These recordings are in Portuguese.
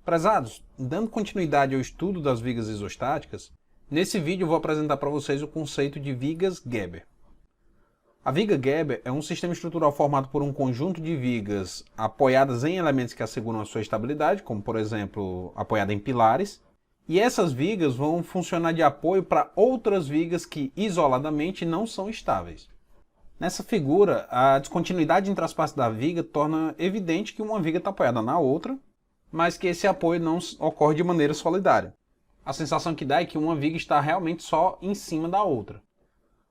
Prezados, dando continuidade ao estudo das vigas isostáticas, nesse vídeo eu vou apresentar para vocês o conceito de vigas Gerber. A viga Gerber é um sistema estrutural formado por um conjunto de vigas apoiadas em elementos que asseguram a sua estabilidade, como por exemplo, apoiada em pilares, e essas vigas vão funcionar de apoio para outras vigas que isoladamente não são estáveis. Nessa figura, a descontinuidade entre as partes da viga torna evidente que uma viga está apoiada na outra, mas que esse apoio não ocorre de maneira solidária. A sensação que dá é que uma viga está realmente só em cima da outra.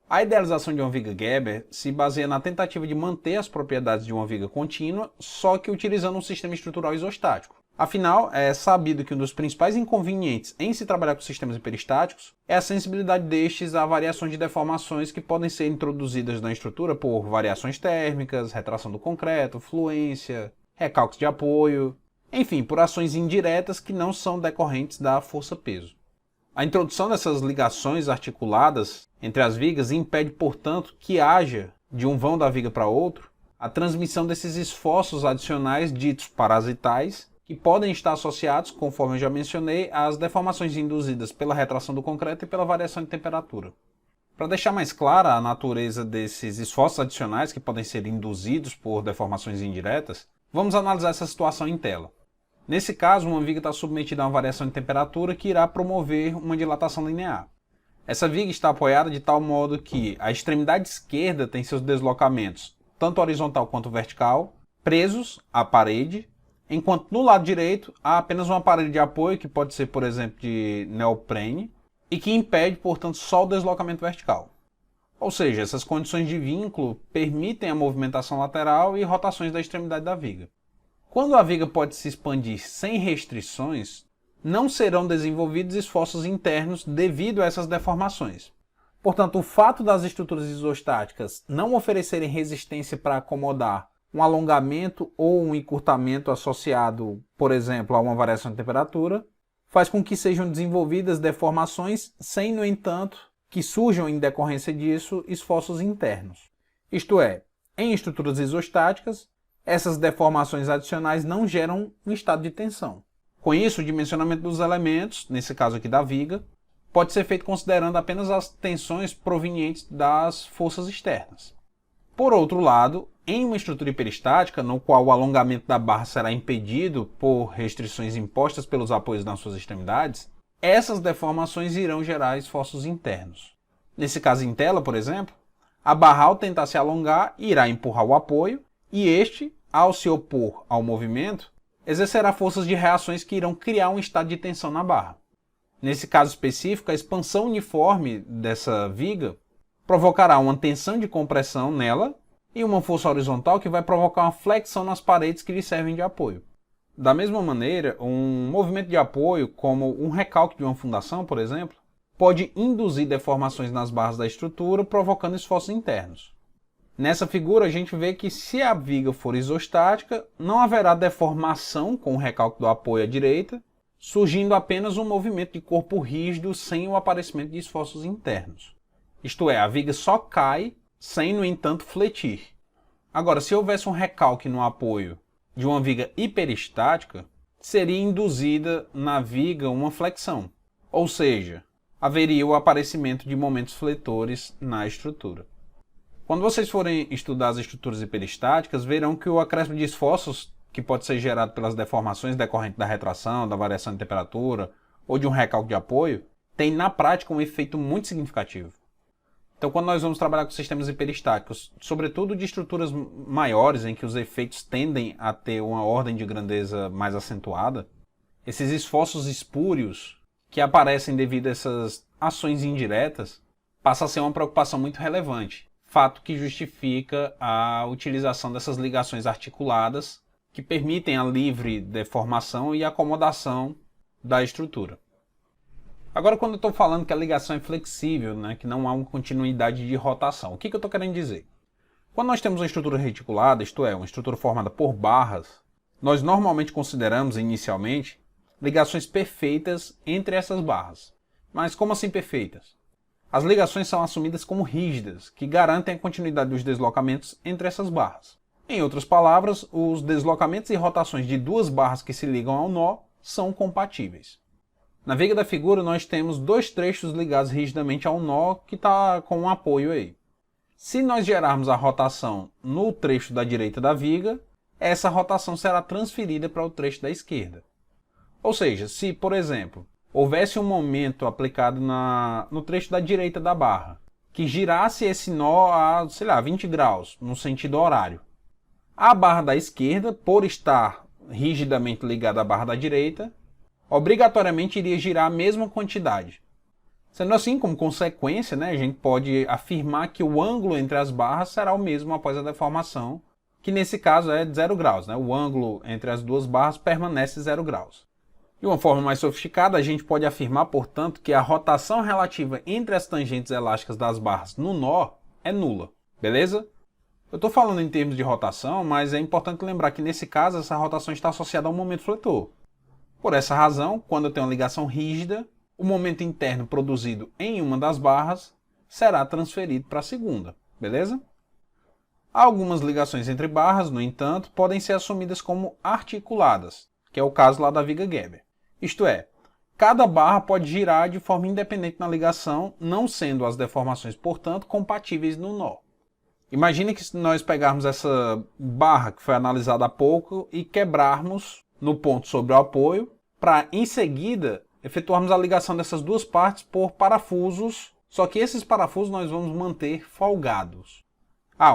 A idealização de uma viga Gerber se baseia na tentativa de manter as propriedades de uma viga contínua, só que utilizando um sistema estrutural isostático. Afinal, é sabido que um dos principais inconvenientes em se trabalhar com sistemas hiperestáticos é a sensibilidade destes a variações de deformações que podem ser introduzidas na estrutura por variações térmicas, retração do concreto, fluência, recalques de apoio, enfim, por ações indiretas que não são decorrentes da força-peso. A introdução dessas ligações articuladas entre as vigas impede, portanto, que haja, de um vão da viga para outro, a transmissão desses esforços adicionais ditos parasitais, que podem estar associados, conforme eu já mencionei, às deformações induzidas pela retração do concreto e pela variação de temperatura. Para deixar mais clara a natureza desses esforços adicionais que podem ser induzidos por deformações indiretas, vamos analisar essa situação em tela. Nesse caso, uma viga está submetida a uma variação de temperatura que irá promover uma dilatação linear. Essa viga está apoiada de tal modo que a extremidade esquerda tem seus deslocamentos, tanto horizontal quanto vertical, presos à parede, enquanto no lado direito há apenas uma parede de apoio, que pode ser, por exemplo, de neoprene, e que impede, portanto, só o deslocamento vertical. Ou seja, essas condições de vínculo permitem a movimentação lateral e rotações da extremidade da viga. Quando a viga pode se expandir sem restrições, não serão desenvolvidos esforços internos devido a essas deformações. Portanto, o fato das estruturas isostáticas não oferecerem resistência para acomodar um alongamento ou um encurtamento associado, por exemplo, a uma variação de temperatura, faz com que sejam desenvolvidas deformações sem, no entanto, que surjam em decorrência disso esforços internos. Isto é, em estruturas isostáticas, essas deformações adicionais não geram um estado de tensão. Com isso, o dimensionamento dos elementos, nesse caso aqui da viga, pode ser feito considerando apenas as tensões provenientes das forças externas. Por outro lado, em uma estrutura hiperestática, no qual o alongamento da barra será impedido por restrições impostas pelos apoios nas suas extremidades, essas deformações irão gerar esforços internos. Nesse caso em tela, por exemplo, a barra, ao tentar se alongar, irá empurrar o apoio, e este, ao se opor ao movimento, exercerá forças de reações que irão criar um estado de tensão na barra. Nesse caso específico, a expansão uniforme dessa viga provocará uma tensão de compressão nela e uma força horizontal que vai provocar uma flexão nas paredes que lhe servem de apoio. Da mesma maneira, um movimento de apoio, como um recalque de uma fundação, por exemplo, pode induzir deformações nas barras da estrutura, provocando esforços internos. Nessa figura, a gente vê que se a viga for isostática, não haverá deformação com o recalque do apoio à direita, surgindo apenas um movimento de corpo rígido sem o aparecimento de esforços internos. Isto é, a viga só cai sem, no entanto, fletir. Agora, se houvesse um recalque no apoio de uma viga hiperestática, seria induzida na viga uma flexão, ou seja, haveria o aparecimento de momentos fletores na estrutura. Quando vocês forem estudar as estruturas hiperestáticas, verão que o acréscimo de esforços que pode ser gerado pelas deformações decorrentes da retração, da variação de temperatura ou de um recalque de apoio, tem na prática um efeito muito significativo. Então, quando nós vamos trabalhar com sistemas hiperestáticos, sobretudo de estruturas maiores, em que os efeitos tendem a ter uma ordem de grandeza mais acentuada, esses esforços espúrios que aparecem devido a essas ações indiretas passam a ser uma preocupação muito relevante, fato que justifica a utilização dessas ligações articuladas que permitem a livre deformação e acomodação da estrutura. Agora, quando eu estou falando que a ligação é flexível, que não há uma continuidade de rotação, o que eu estou querendo dizer? Quando nós temos uma estrutura reticulada, isto é, uma estrutura formada por barras, nós normalmente consideramos, inicialmente, ligações perfeitas entre essas barras. Mas como assim perfeitas? As ligações são assumidas como rígidas, que garantem a continuidade dos deslocamentos entre essas barras. Em outras palavras, os deslocamentos e rotações de duas barras que se ligam ao nó são compatíveis. Na viga da figura nós temos dois trechos ligados rigidamente ao nó que está com um apoio aí. Se nós gerarmos a rotação no trecho da direita da viga, essa rotação será transferida para o trecho da esquerda. Ou seja, se, por exemplo, houvesse um momento aplicado no trecho da direita da barra, que girasse esse nó a, sei lá, 20 graus, no sentido horário, a barra da esquerda, por estar rigidamente ligada à barra da direita, obrigatoriamente iria girar a mesma quantidade. Sendo assim, como consequência, a gente pode afirmar que o ângulo entre as barras será o mesmo após a deformação, que nesse caso é de 0 graus. O ângulo entre as duas barras permanece 0 graus. De uma forma mais sofisticada, a gente pode afirmar, portanto, que a rotação relativa entre as tangentes elásticas das barras no nó é nula. Beleza? Eu estou falando em termos de rotação, mas é importante lembrar que nesse caso essa rotação está associada ao momento fletor. Por essa razão, quando eu tenho uma ligação rígida, o momento interno produzido em uma das barras será transferido para a segunda, beleza? Algumas ligações entre barras, no entanto, podem ser assumidas como articuladas, que é o caso lá da viga Gerber. Isto é, cada barra pode girar de forma independente na ligação, não sendo as deformações, portanto, compatíveis no nó. Imagine que nós pegarmos essa barra que foi analisada há pouco e quebrarmos no ponto sobre o apoio, para em seguida efetuarmos a ligação dessas duas partes por parafusos, só que esses parafusos nós vamos manter folgados.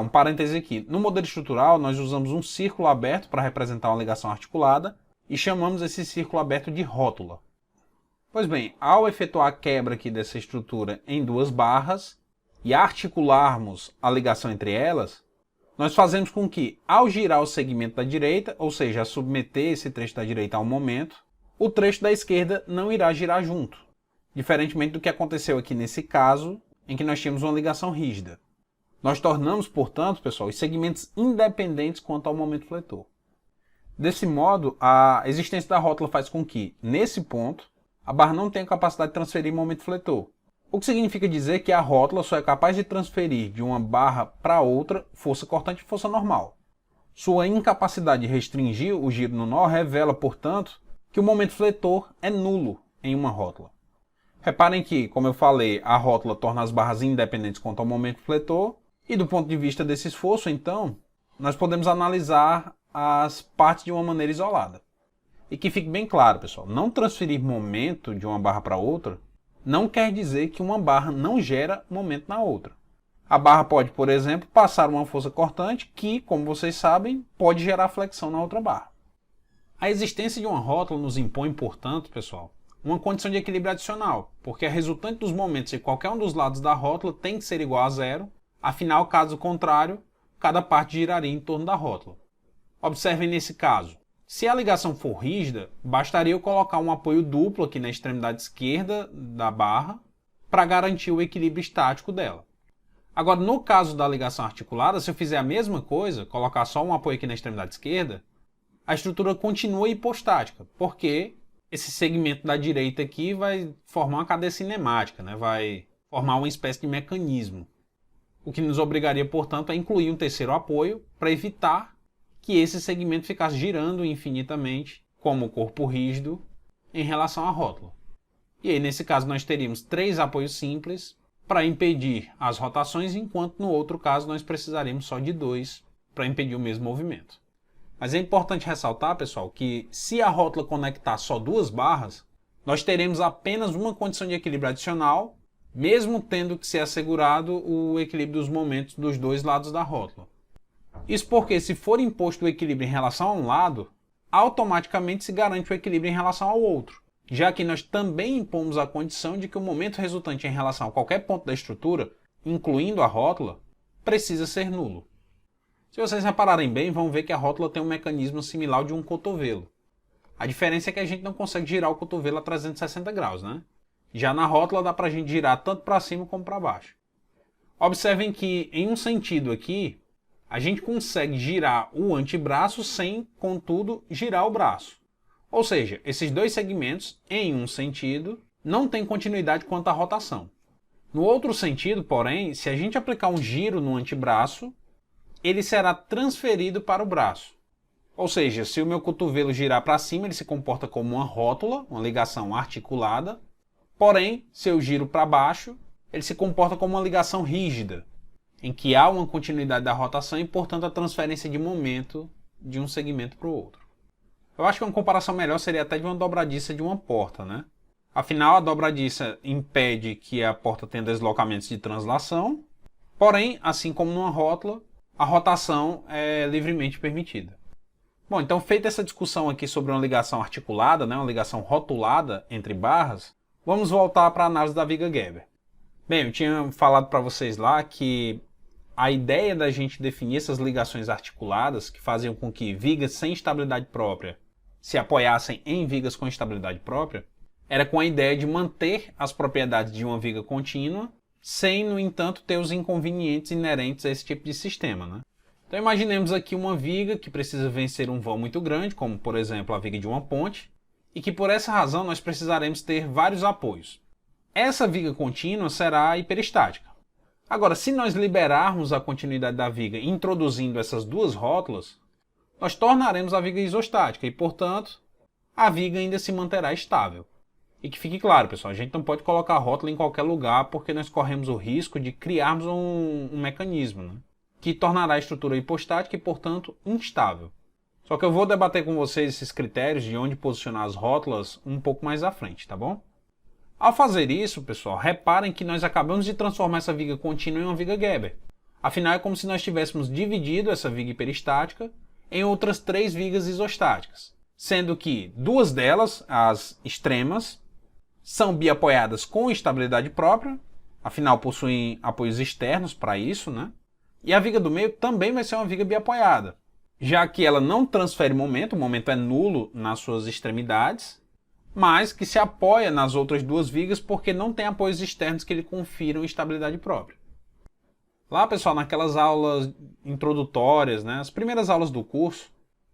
Um parêntese aqui, no modelo estrutural nós usamos um círculo aberto para representar uma ligação articulada e chamamos esse círculo aberto de rótula. Pois bem, ao efetuar a quebra aqui dessa estrutura em duas barras e articularmos a ligação entre elas, nós fazemos com que, ao girar o segmento da direita, ou seja, a submeter esse trecho da direita ao momento, o trecho da esquerda não irá girar junto, diferentemente do que aconteceu aqui nesse caso, em que nós tínhamos uma ligação rígida. Nós tornamos, portanto, pessoal, os segmentos independentes quanto ao momento fletor. Desse modo, a existência da rótula faz com que, nesse ponto, a barra não tenha capacidade de transferir momento fletor. O que significa dizer que a rótula só é capaz de transferir de uma barra para outra força cortante e força normal. Sua incapacidade de restringir o giro no nó revela, portanto, que o momento fletor é nulo em uma rótula. Reparem que, como eu falei, a rótula torna as barras independentes quanto ao momento fletor, e do ponto de vista desse esforço, então, nós podemos analisar as partes de uma maneira isolada. E que fique bem claro, pessoal, não transferir momento de uma barra para outra não quer dizer que uma barra não gera momento na outra. A barra pode, por exemplo, passar uma força cortante que, como vocês sabem, pode gerar flexão na outra barra. A existência de uma rótula nos impõe, portanto, pessoal, uma condição de equilíbrio adicional, porque a resultante dos momentos em qualquer um dos lados da rótula tem que ser igual a zero, afinal, caso contrário, cada parte giraria em torno da rótula. Observem nesse caso. Se a ligação for rígida, bastaria eu colocar um apoio duplo aqui na extremidade esquerda da barra para garantir o equilíbrio estático dela. Agora, no caso da ligação articulada, se eu fizer a mesma coisa, colocar só um apoio aqui na extremidade esquerda, a estrutura continua hipostática, porque esse segmento da direita aqui vai formar uma cadeia cinemática, vai formar uma espécie de mecanismo, o que nos obrigaria, portanto, a incluir um terceiro apoio para evitar que esse segmento ficasse girando infinitamente, como o corpo rígido, em relação à rótula. E aí, nesse caso, nós teríamos 3 apoios simples para impedir as rotações, enquanto no outro caso nós precisaríamos só de 2 para impedir o mesmo movimento. Mas é importante ressaltar, pessoal, que se a rótula conectar só 2 barras, nós teremos apenas uma condição de equilíbrio adicional, mesmo tendo que ser assegurado o equilíbrio dos momentos dos 2 lados da rótula. Isso porque, se for imposto o equilíbrio em relação a um lado, automaticamente se garante o equilíbrio em relação ao outro, já que nós também impomos a condição de que o momento resultante em relação a qualquer ponto da estrutura, incluindo a rótula, precisa ser nulo. Se vocês repararem bem, vão ver que a rótula tem um mecanismo similar ao de um cotovelo. A diferença é que a gente não consegue girar o cotovelo a 360 graus, Já na rótula dá para a gente girar tanto para cima como para baixo. Observem que, em um sentido aqui, a gente consegue girar o antebraço sem, contudo, girar o braço. Ou seja, esses 2 segmentos, em um sentido, não têm continuidade quanto à rotação. No outro sentido, porém, se a gente aplicar um giro no antebraço, ele será transferido para o braço. Ou seja, se o meu cotovelo girar para cima, ele se comporta como uma rótula, uma ligação articulada. Porém, se eu giro para baixo, ele se comporta como uma ligação rígida, em que há uma continuidade da rotação e, portanto, a transferência de momento de um segmento para o outro. Eu acho que uma comparação melhor seria até de uma dobradiça de uma porta, né? Afinal, a dobradiça impede que a porta tenha deslocamentos de translação, porém, assim como numa rótula, a rotação é livremente permitida. Bom, então feita essa discussão aqui sobre uma ligação articulada, né, uma ligação rotulada entre barras, vamos voltar para a análise da viga Gerber. Bem, eu tinha falado para vocês lá que a ideia da gente definir essas ligações articuladas, que faziam com que vigas sem estabilidade própria se apoiassem em vigas com estabilidade própria, era com a ideia de manter as propriedades de uma viga contínua, sem, no entanto, ter os inconvenientes inerentes a esse tipo de sistema, né? Então imaginemos aqui uma viga que precisa vencer um vão muito grande, como por exemplo a viga de uma ponte, e que por essa razão nós precisaremos ter vários apoios. Essa viga contínua será hiperestática. Agora, se nós liberarmos a continuidade da viga introduzindo essas duas rótulas, nós tornaremos a viga isostática e, portanto, a viga ainda se manterá estável. E que fique claro, pessoal, a gente não pode colocar a rótula em qualquer lugar porque nós corremos o risco de criarmos um mecanismo, né, que tornará a estrutura hipostática e, portanto, instável. Só que eu vou debater com vocês esses critérios de onde posicionar as rótulas um pouco mais à frente, tá bom? Ao fazer isso, pessoal, reparem que nós acabamos de transformar essa viga contínua em uma viga Gerber. Afinal, é como se nós tivéssemos dividido essa viga hiperestática em outras 3 vigas isostáticas, sendo que 2 delas, as extremas, são biapoiadas com estabilidade própria, afinal possuem apoios externos para isso, né? E a viga do meio também vai ser uma viga biapoiada, já que ela não transfere momento, o momento é nulo nas suas extremidades, mas que se apoia nas outras 2 vigas porque não tem apoios externos que lhe confiram estabilidade própria. Lá, pessoal, naquelas aulas introdutórias, né, as primeiras aulas do curso,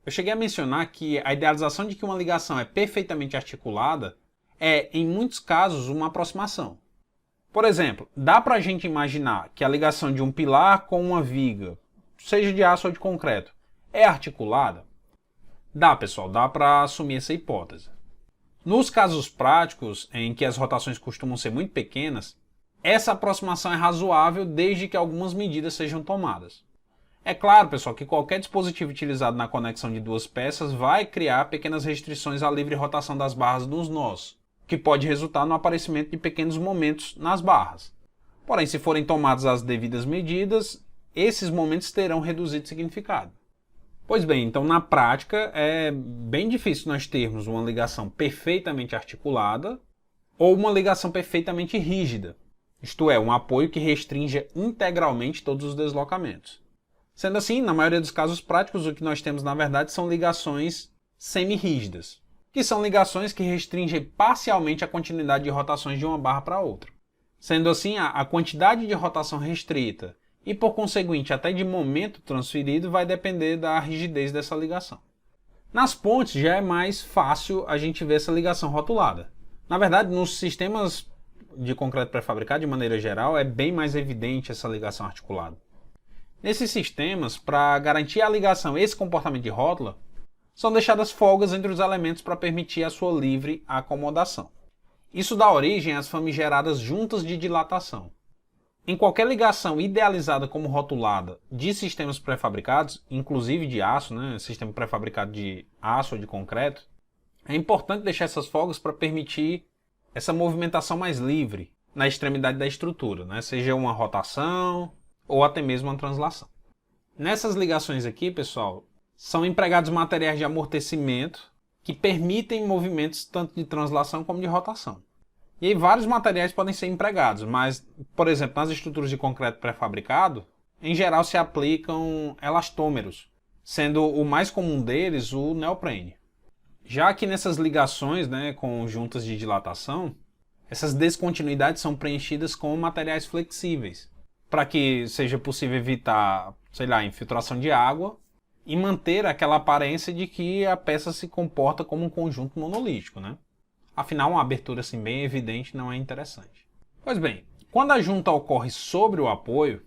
eu cheguei a mencionar que a idealização de que uma ligação é perfeitamente articulada é, em muitos casos, uma aproximação. Por exemplo, dá para a gente imaginar que a ligação de um pilar com uma viga, seja de aço ou de concreto, é articulada? Dá, pessoal, dá para assumir essa hipótese. Nos casos práticos, em que as rotações costumam ser muito pequenas, essa aproximação é razoável desde que algumas medidas sejam tomadas. É claro, pessoal, que qualquer dispositivo utilizado na conexão de 2 peças vai criar pequenas restrições à livre rotação das barras nos nós, que pode resultar no aparecimento de pequenos momentos nas barras. Porém, se forem tomadas as devidas medidas, esses momentos terão reduzido significado. Pois bem, então na prática é bem difícil nós termos uma ligação perfeitamente articulada ou uma ligação perfeitamente rígida, isto é, um apoio que restrinja integralmente todos os deslocamentos. Sendo assim, na maioria dos casos práticos, o que nós temos na verdade são ligações semi-rígidas, que são ligações que restringem parcialmente a continuidade de rotações de uma barra para outra. Sendo assim, a quantidade de rotação restrita e, por conseguinte, até de momento transferido vai depender da rigidez dessa ligação. Nas pontes já é mais fácil a gente ver essa ligação rotulada. Na verdade, nos sistemas de concreto pré-fabricado, de maneira geral, é bem mais evidente essa ligação articulada. Nesses sistemas, para garantir a ligação e esse comportamento de rótula, são deixadas folgas entre os elementos para permitir a sua livre acomodação. Isso dá origem às famigeradas juntas de dilatação. Em qualquer ligação idealizada como rotulada de sistemas pré-fabricados, inclusive de aço, né, sistema pré-fabricado de aço ou de concreto, é importante deixar essas folgas para permitir essa movimentação mais livre na extremidade da estrutura, né, seja uma rotação ou até mesmo uma translação. Nessas ligações aqui, pessoal, são empregados materiais de amortecimento que permitem movimentos tanto de translação como de rotação. E aí vários materiais podem ser empregados, mas, por exemplo, nas estruturas de concreto pré-fabricado, em geral se aplicam elastômeros, sendo o mais comum deles o neoprene. Já que nessas ligações, né, com juntas de dilatação, essas descontinuidades são preenchidas com materiais flexíveis, para que seja possível evitar, sei lá, infiltração de água e manter aquela aparência de que a peça se comporta como um conjunto monolítico, né? Afinal, uma abertura assim bem evidente não é interessante. Pois bem, quando a junta ocorre sobre o apoio,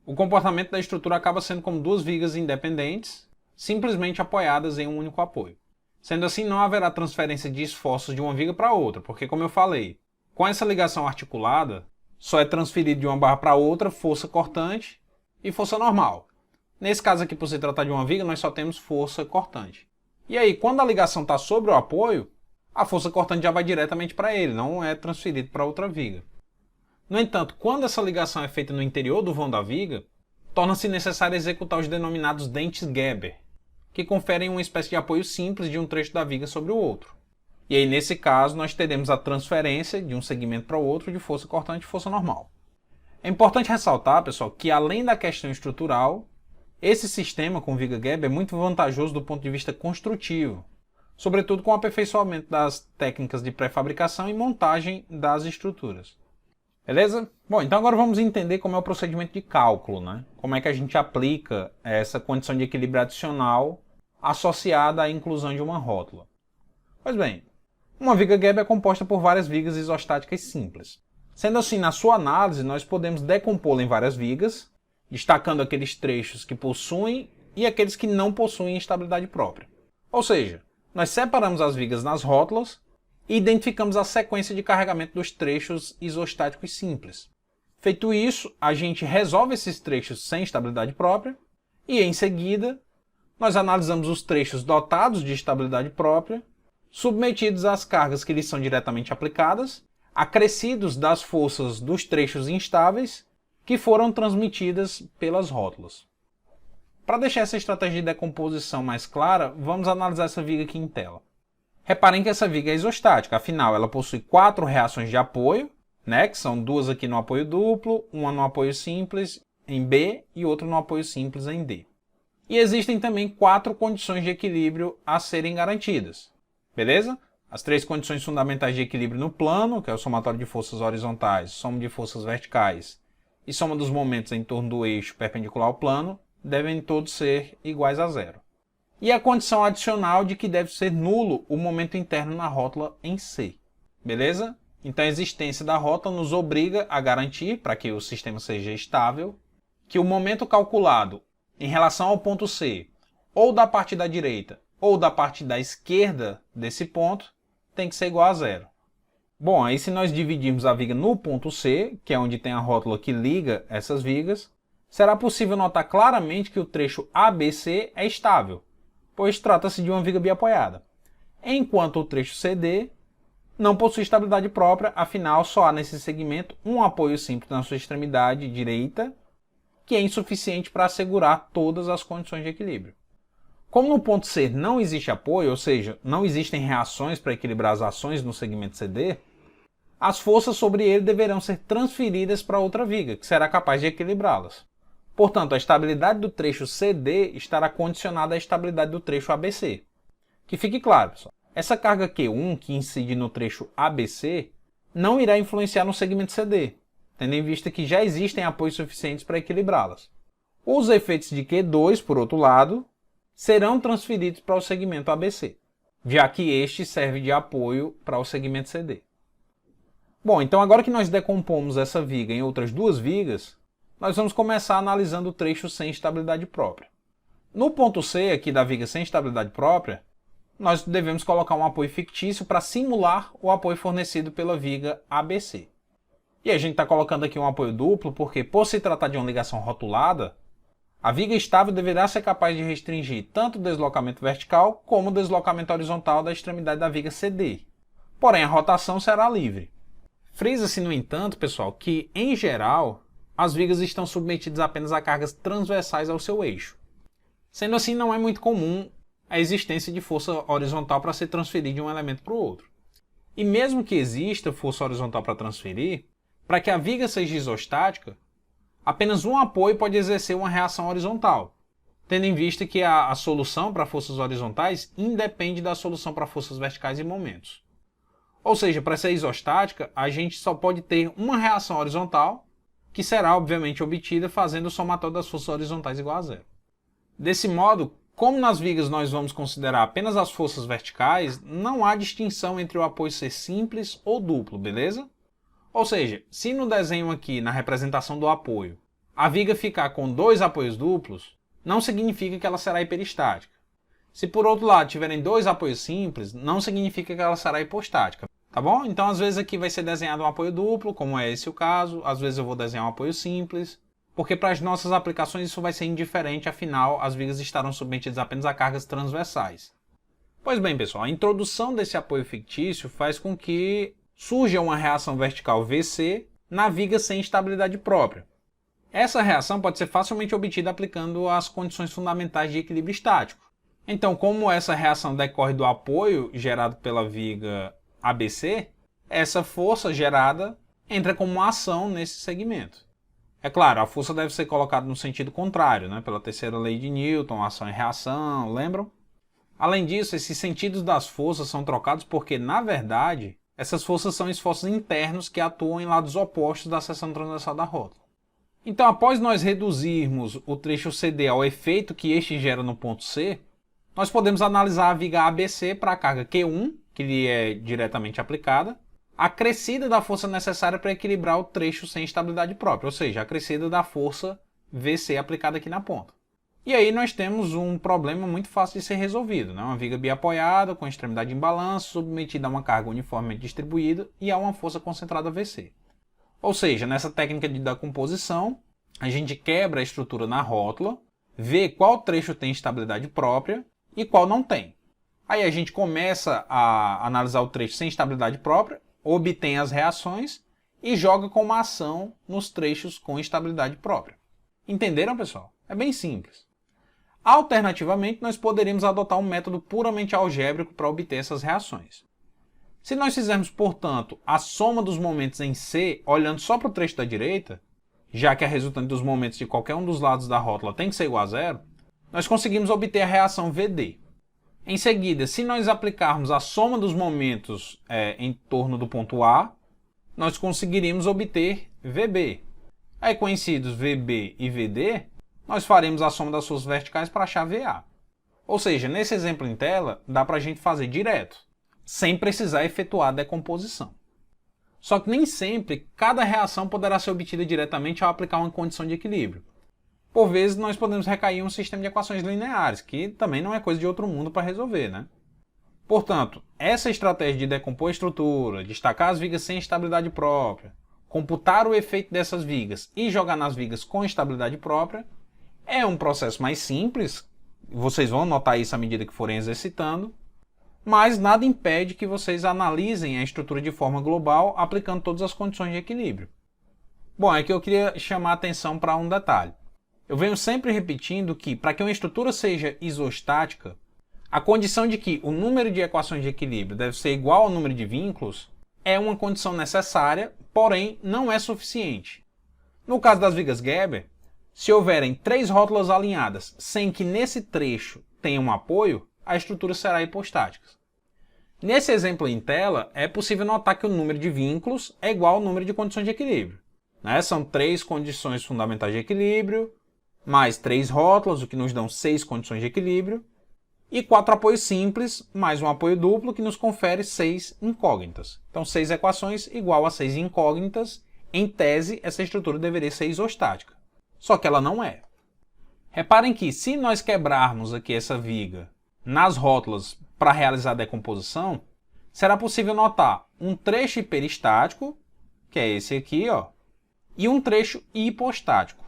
o comportamento da estrutura acaba sendo como duas vigas independentes, simplesmente apoiadas em um único apoio. Sendo assim, não haverá transferência de esforços de uma viga para outra, porque, como eu falei, com essa ligação articulada, só é transferido de uma barra para outra força cortante e força normal. Nesse caso aqui, por se tratar de uma viga, nós só temos força cortante. E aí, quando a ligação está sobre o apoio, a força cortante já vai diretamente para ele, não é transferido para outra viga. No entanto, quando essa ligação é feita no interior do vão da viga, torna-se necessário executar os denominados dentes Geber, que conferem uma espécie de apoio simples de um trecho da viga sobre o outro. E aí, nesse caso, nós teremos a transferência de um segmento para o outro de força cortante e força normal. É importante ressaltar, pessoal, que além da questão estrutural, esse sistema com viga Geber é muito vantajoso do ponto de vista construtivo, sobretudo com o aperfeiçoamento das técnicas de pré-fabricação e montagem das estruturas. Beleza? Bom, então agora vamos entender como é o procedimento de cálculo, né? Como é que a gente aplica essa condição de equilíbrio adicional associada à inclusão de uma rótula. Pois bem, uma viga Geber é composta por várias vigas isostáticas simples. Sendo assim, na sua análise, nós podemos decompô-la em várias vigas, destacando aqueles trechos que possuem e aqueles que não possuem estabilidade própria. Ou seja, nós separamos as vigas nas rótulas e identificamos a sequência de carregamento dos trechos isostáticos simples. Feito isso, a gente resolve esses trechos sem estabilidade própria e, em seguida, nós analisamos os trechos dotados de estabilidade própria, submetidos às cargas que lhes são diretamente aplicadas, acrescidos das forças dos trechos instáveis que foram transmitidas pelas rótulas. Para deixar essa estratégia de decomposição mais clara, vamos analisar essa viga aqui em tela. Reparem que essa viga é isostática, afinal ela possui 4 reações de apoio, né, que são 2 aqui no apoio duplo, uma no apoio simples em B e outra no apoio simples em D. E existem também 4 condições de equilíbrio a serem garantidas, beleza? As 3 condições fundamentais de equilíbrio no plano, que é o somatório de forças horizontais, soma de forças verticais e soma dos momentos em torno do eixo perpendicular ao plano, devem todos ser iguais a zero. E a condição adicional de que deve ser nulo o momento interno na rótula em C. Beleza? Então a existência da rótula nos obriga a garantir, para que o sistema seja estável, que o momento calculado em relação ao ponto C, ou da parte da direita, ou da parte da esquerda desse ponto, tem que ser igual a zero. Bom, aí se nós dividirmos a viga no ponto C, que é onde tem a rótula que liga essas vigas, será possível notar claramente que o trecho ABC é estável, pois trata-se de uma viga biapoiada, enquanto o trecho CD não possui estabilidade própria, afinal só há nesse segmento um apoio simples na sua extremidade direita, que é insuficiente para assegurar todas as condições de equilíbrio. Como no ponto C não existe apoio, ou seja, não existem reações para equilibrar as ações no segmento CD, as forças sobre ele deverão ser transferidas para outra viga, que será capaz de equilibrá-las. Portanto, a estabilidade do trecho CD estará condicionada à estabilidade do trecho ABC. Que fique claro, pessoal, essa carga Q1 que incide no trecho ABC não irá influenciar no segmento CD, tendo em vista que já existem apoios suficientes para equilibrá-las. Os efeitos de Q2, por outro lado, serão transferidos para o segmento ABC, já que este serve de apoio para o segmento CD. Bom, então agora que nós decompomos essa viga em outras duas vigas, nós vamos começar analisando o trecho sem estabilidade própria. No ponto C aqui da viga sem estabilidade própria, nós devemos colocar um apoio fictício para simular o apoio fornecido pela viga ABC. E a gente está colocando aqui um apoio duplo porque, por se tratar de uma ligação rotulada, a viga estável deverá ser capaz de restringir tanto o deslocamento vertical como o deslocamento horizontal da extremidade da viga CD. Porém, a rotação será livre. Frisa-se, no entanto, pessoal, que, em geral, as vigas estão submetidas apenas a cargas transversais ao seu eixo. Sendo assim, não é muito comum a existência de força horizontal para ser transferida de um elemento para o outro. E mesmo que exista força horizontal para transferir, para que a viga seja isostática, apenas um apoio pode exercer uma reação horizontal, tendo em vista que a solução para forças horizontais independe da solução para forças verticais e momentos. Ou seja, para ser isostática, a gente só pode ter uma reação horizontal, que será obviamente obtida fazendo o somatório das forças horizontais igual a zero. Desse modo, como nas vigas nós vamos considerar apenas as forças verticais, não há distinção entre o apoio ser simples ou duplo, beleza? Ou seja, se no desenho aqui, na representação do apoio, a viga ficar com 2 apoios duplos, não significa que ela será hiperestática. Se por outro lado tiverem 2 apoios simples, não significa que ela será hipostática, tá bom? Então às vezes aqui vai ser desenhado um apoio duplo, como é esse o caso, às vezes eu vou desenhar um apoio simples, porque para as nossas aplicações isso vai ser indiferente, afinal as vigas estarão submetidas apenas a cargas transversais. Pois bem, pessoal, a introdução desse apoio fictício faz com que surja uma reação vertical VC na viga sem estabilidade própria. Essa reação pode ser facilmente obtida aplicando as condições fundamentais de equilíbrio estático. Então, como essa reação decorre do apoio gerado pela viga ABC, essa força gerada entra como uma ação nesse segmento. É claro, a força deve ser colocada no sentido contrário, né? Pela terceira lei de Newton, ação e reação, lembram? Além disso, esses sentidos das forças são trocados porque, na verdade, essas forças são esforços internos que atuam em lados opostos da seção transversal da rótula. Então, após nós reduzirmos o trecho CD ao efeito que este gera no ponto C, nós podemos analisar a viga ABC para a carga Q1, que lhe é diretamente aplicada, a acrescida da força necessária para equilibrar o trecho sem estabilidade própria, ou seja, a acrescida da força VC aplicada aqui na ponta. E aí nós temos um problema muito fácil de ser resolvido, né? Uma viga biapoiada, com extremidade em balanço, submetida a uma carga uniformemente distribuída e a uma força concentrada VC. Ou seja, nessa técnica de decomposição, a gente quebra a estrutura na rótula, vê qual trecho tem estabilidade própria e qual não tem. Aí a gente começa a analisar o trecho sem estabilidade própria, obtém as reações e joga com uma ação nos trechos com estabilidade própria. Entenderam, pessoal? É bem simples. Alternativamente, nós poderíamos adotar um método puramente algébrico para obter essas reações. Se nós fizermos, portanto, a soma dos momentos em C, olhando só para o trecho da direita, já que a resultante dos momentos de qualquer um dos lados da rótula tem que ser igual a zero, nós conseguimos obter a reação VD. Em seguida, se nós aplicarmos a soma dos momentos em torno do ponto A, nós conseguiríamos obter VB. Aí, conhecidos VB e VD, nós faremos a soma das forças verticais para achar VA. Ou seja, nesse exemplo em tela, dá para a gente fazer direto, sem precisar efetuar a decomposição. Só que nem sempre cada reação poderá ser obtida diretamente ao aplicar uma condição de equilíbrio. Por vezes nós podemos recair em um sistema de equações lineares, que também não é coisa de outro mundo para resolver, né? Portanto, essa estratégia de decompor a estrutura, destacar as vigas sem estabilidade própria, computar o efeito dessas vigas e jogar nas vigas com estabilidade própria, é um processo mais simples, vocês vão notar isso à medida que forem exercitando, mas nada impede que vocês analisem a estrutura de forma global aplicando todas as condições de equilíbrio. Bom, é que eu queria chamar a atenção para um detalhe. Eu venho sempre repetindo que, para que uma estrutura seja isostática, a condição de que o número de equações de equilíbrio deve ser igual ao número de vínculos é uma condição necessária, porém não é suficiente. No caso das vigas Gerber, se houverem 3 rótulas alinhadas sem que nesse trecho tenha um apoio, a estrutura será hipostática. Nesse exemplo em tela, é possível notar que o número de vínculos é igual ao número de condições de equilíbrio, né? São 3 condições fundamentais de equilíbrio, mais 3 rótulas, o que nos dão 6 condições de equilíbrio, e 4 apoios simples, mais um apoio duplo, que nos confere 6 incógnitas. Então, 6 equações igual a 6 incógnitas. Em tese, essa estrutura deveria ser isostática. Só que ela não é. Reparem que, se nós quebrarmos aqui essa viga nas rótulas para realizar a decomposição, será possível notar um trecho hiperestático, que é esse aqui, ó, e um trecho hipostático.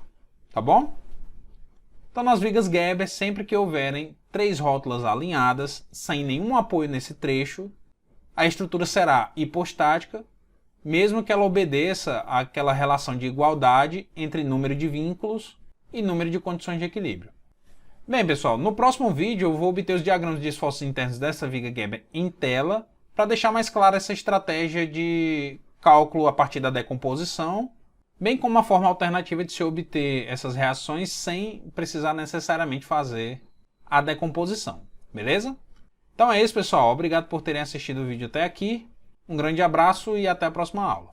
Tá bom? Então, nas vigas Gerber, sempre que houverem 3 rótulas alinhadas, sem nenhum apoio nesse trecho, a estrutura será hipostática, mesmo que ela obedeça àquela relação de igualdade entre número de vínculos e número de condições de equilíbrio. Bem, pessoal, no próximo vídeo eu vou obter os diagramas de esforços internos dessa viga Gerber em tela, para deixar mais clara essa estratégia de cálculo a partir da decomposição, bem como uma forma alternativa de se obter essas reações sem precisar necessariamente fazer a decomposição, beleza? Então é isso, pessoal. Obrigado por terem assistido o vídeo até aqui. Um grande abraço e até a próxima aula.